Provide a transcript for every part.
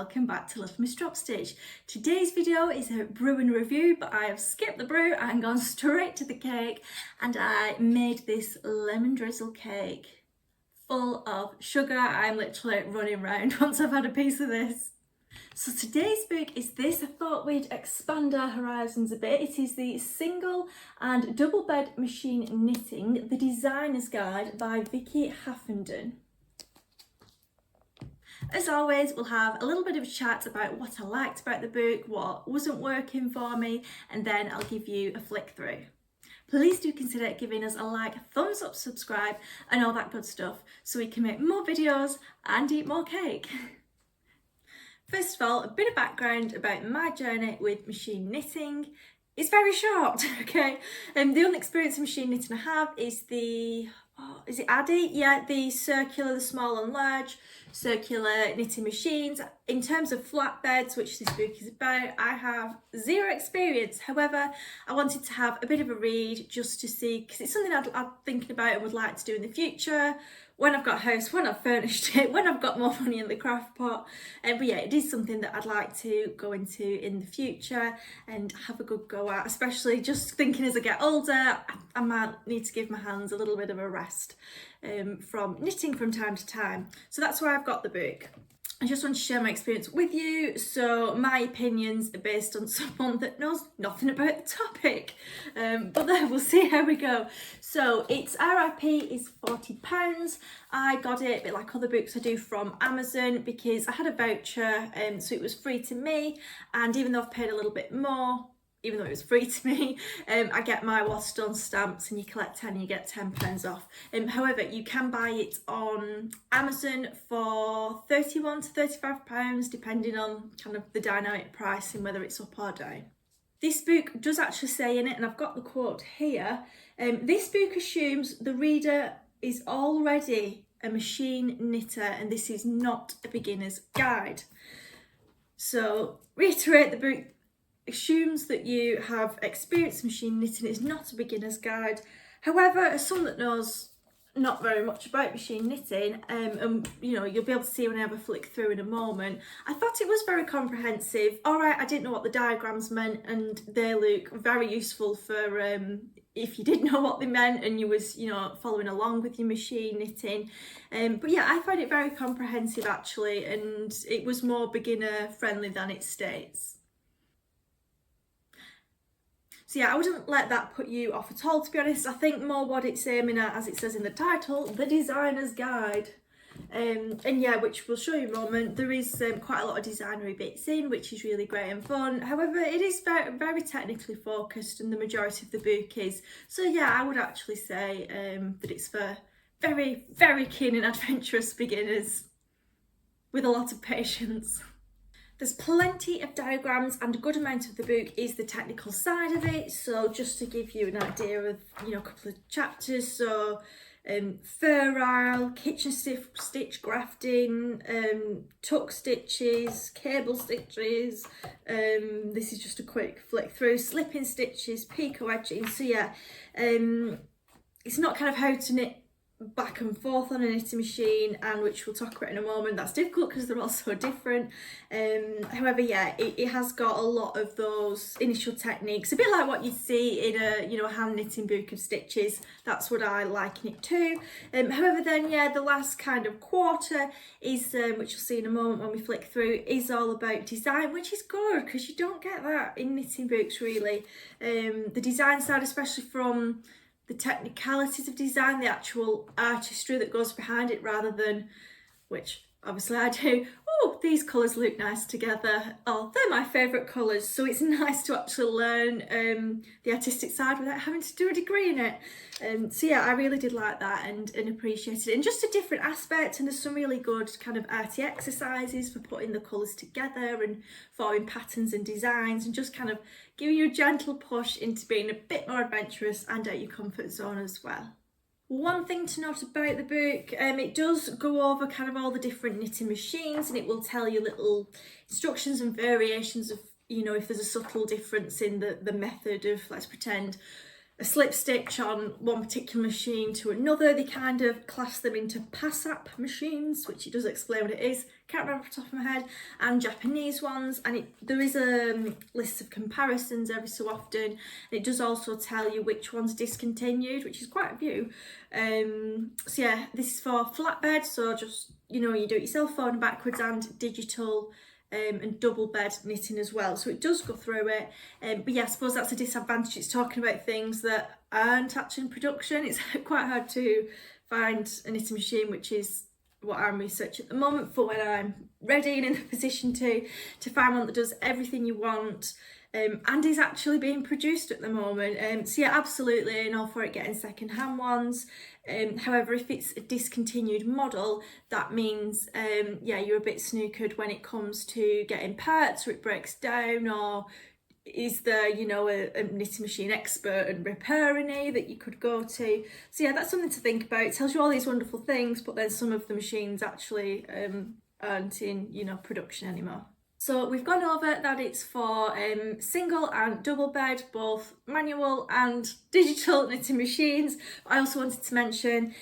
welcome back to Little Miss Drop Stitch. Today's video is a brew and review, but I have skipped the brew and gone straight to the cake, and I made this lemon drizzle cake full of sugar. I'm literally running round once I've had a piece of this. So today's book is this. I thought we'd expand our horizons a bit. It is the Single and Double Bed Machine Knitting, the Designer's Guide by Vikki Haffenden. As always, we'll have a little bit of a chat about what I liked about the book, what wasn't working for me, and then I'll give you a flick through. Please do consider giving us a like, a thumbs up, subscribe, and all that good stuff so we can make more videos and eat more cake. First of all, a bit of background about my journey with machine knitting. It's very short, okay? The only experience of machine knitting I have is is it Addy? Yeah, the circular, the small and large circular knitting machines. In terms of flatbeds, which this book is about, I have zero experience. However, I wanted to have a bit of a read just to see, because it's something I'm thinking about and would like to do in the future, when I've got a house, when I've furnished it, when I've got more money in the craft pot. But yeah, it is something that I'd like to go into in the future and have a good go at, especially just thinking as I get older, I might need to give my hands a little bit of a rest from knitting from time to time. So that's why I've got the book. I just want to share my experience with you, so my opinions are based on someone that knows nothing about the topic, but then we'll see how we go. So its RRP is £40. I got it a bit like other books I do from Amazon because I had a voucher, so it was free to me, and even though I've paid a little bit more, even though it was free to me, I get my Waterstone stamps, and you collect 10 and you get £10 off. However, you can buy it on Amazon for £31 to £35, depending on kind of the dynamic pricing, whether it's up or down. This book does actually say in it, and I've got the quote here, this book assumes the reader is already a machine knitter and this is not a beginner's guide. So, reiterate, the book assumes that you have experienced machine knitting. It's not a beginner's guide. However, as someone that knows not very much about machine knitting, and you know, you'll be able to see when I have a flick through in a moment, I thought it was very comprehensive. All right, I didn't know what the diagrams meant, and they look very useful for if you didn't know what they meant and you was, you know, following along with your machine knitting. But yeah, I find it very comprehensive actually, and it was more beginner friendly than it states. So yeah, I wouldn't let that put you off at all, to be honest. I think more what it's aiming at, as it says in the title, the designer's guide. And yeah, which we'll show you in a moment. There is quite a lot of designery bits in, which is really great and fun. However, it is very, very technically focused, and the majority of the book is. So yeah, I would actually say that it's for very, very keen and adventurous beginners with a lot of patience. There's plenty of diagrams, and a good amount of the book is the technical side of it. So just to give you an idea of, you know, a couple of chapters. So ferrule, kitchen stitch grafting, tuck stitches, cable stitches. This is just a quick flick through. Slipping stitches, picot edging. So yeah, it's not kind of how to knit back and forth on a knitting machine, and which we'll talk about in a moment. That's difficult because they're all so different. However, yeah, it has got a lot of those initial techniques, a bit like what you see in a, you know, hand knitting book of stitches. That's what I liken it to. However, then yeah, the last kind of quarter is, which you'll see in a moment when we flick through, is all about design, which is good because you don't get that in knitting books really. The design side, especially from the technicalities of design, the actual artistry that goes behind it, rather than, which obviously I do, oh, these colours look nice together, oh, they're my favourite colours. So it's nice to actually learn the artistic side without having to do a degree in it. So yeah, I really did like that and appreciated it. And just a different aspect, and there's some really good kind of arty exercises for putting the colours together and forming patterns and designs, and just kind of giving you a gentle push into being a bit more adventurous and out your comfort zone as well. One thing to note about the book, it does go over kind of all the different knitting machines, and it will tell you little instructions and variations of, you know, if there's a subtle difference in the method of, let's pretend, a slip stitch on one particular machine to another. They kind of class them into PASAP machines, which it does explain what it is. Can't remember off the top of my head. And Japanese ones, and there is a list of comparisons every so often. And it does also tell you which one's discontinued, which is quite a few. So yeah, this is for flatbed, so just, you know, you do it yourself, forward and backwards, and digital. And double bed knitting as well, so it does go through it, but yeah, I suppose that's a disadvantage. It's talking about things that aren't actually in production. It's quite hard to find a knitting machine, which is what I'm researching at the moment for when I'm ready and in the position to find one that does everything you want, and is actually being produced at the moment. So yeah, absolutely, and all for it getting second-hand ones. However, if it's a discontinued model, that means yeah, you're a bit snookered when it comes to getting parts, or it breaks down, or is there, you know, a knitting machine expert and repairing that you could go to. So yeah, that's something to think about. It tells you all these wonderful things, but then some of the machines actually aren't in, you know, production anymore. So we've gone over that it's for single and double bed, both manual and digital knitting machines. I also wanted to mention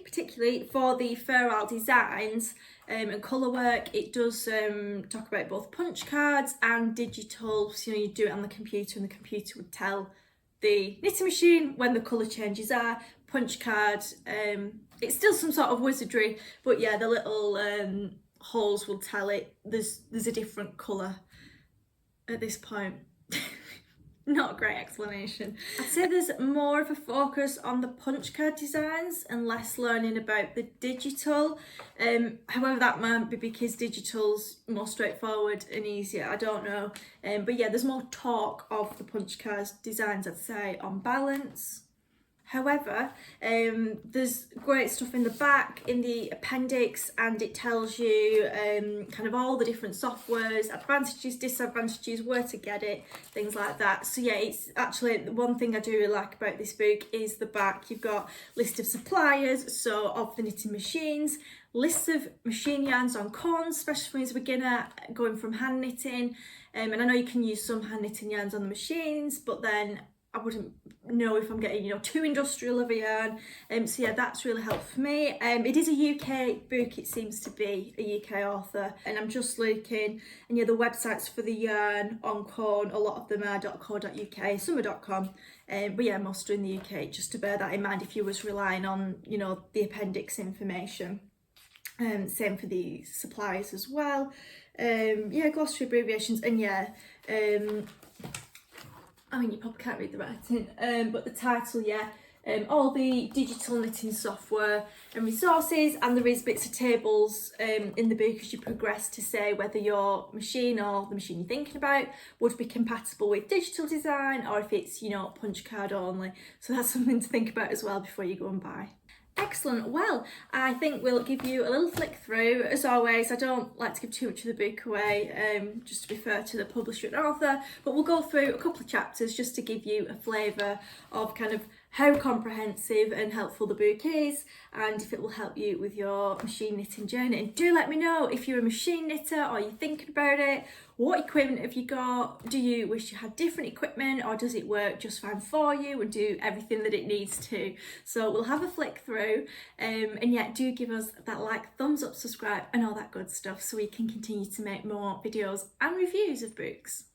particularly for the Fur designs and colour work, it does talk about both punch cards and digital. So, you know, you do it on the computer and the computer would tell the knitting machine when the colour changes are. Punch card, it's still some sort of wizardry, but yeah, the little holes will tell it there's a different colour at this point. Not a great explanation. I'd say there's more of a focus on the punch card designs and less learning about the digital. However, that might be because digital's more straightforward and easier, I don't know. But yeah, there's more talk of the punch card designs, I'd say, on balance. However, there's great stuff in the back, in the appendix, and it tells you kind of all the different softwares, advantages, disadvantages, where to get it, things like that. So yeah, it's actually one thing I do really like about this book is the back. You've got list of suppliers, so of the knitting machines, lists of machine yarns on corns, especially when you're a beginner going from hand knitting. And I know you can use some hand knitting yarns on the machines, but then I wouldn't know if I'm getting, you know, too industrial of a yarn. So yeah, that's really helpful for me. It is a UK book, it seems to be a UK author, and I'm just looking, and yeah, the websites for the yarn on corn, a lot of them are .co.uk, some are .com, but yeah, most are in the UK, just to bear that in mind if you was relying on, you know, the appendix information. Same for the supplies as well. Yeah, glossary abbreviations, and yeah, I mean, you probably can't read the writing, but the title, yeah, all the digital knitting software and resources, and there is bits of tables in the book as you progress to say whether your machine or the machine you're thinking about would be compatible with digital design, or if it's, you know, punch card only. So that's something to think about as well before you go and buy. Excellent. Well, I think we'll give you a little flick through. As always, I don't like to give too much of the book away, just to be fair to the publisher and author, but we'll go through a couple of chapters just to give you a flavour of kind of how comprehensive and helpful the book is, and if it will help you with your machine knitting journey. And do let me know if you're a machine knitter or you're thinking about it. What equipment have you got? Do you wish you had different equipment, or does it work just fine for you and do everything that it needs to? So we'll have a flick through, and yeah, do give us that like, thumbs up, subscribe and all that good stuff so we can continue to make more videos and reviews of books.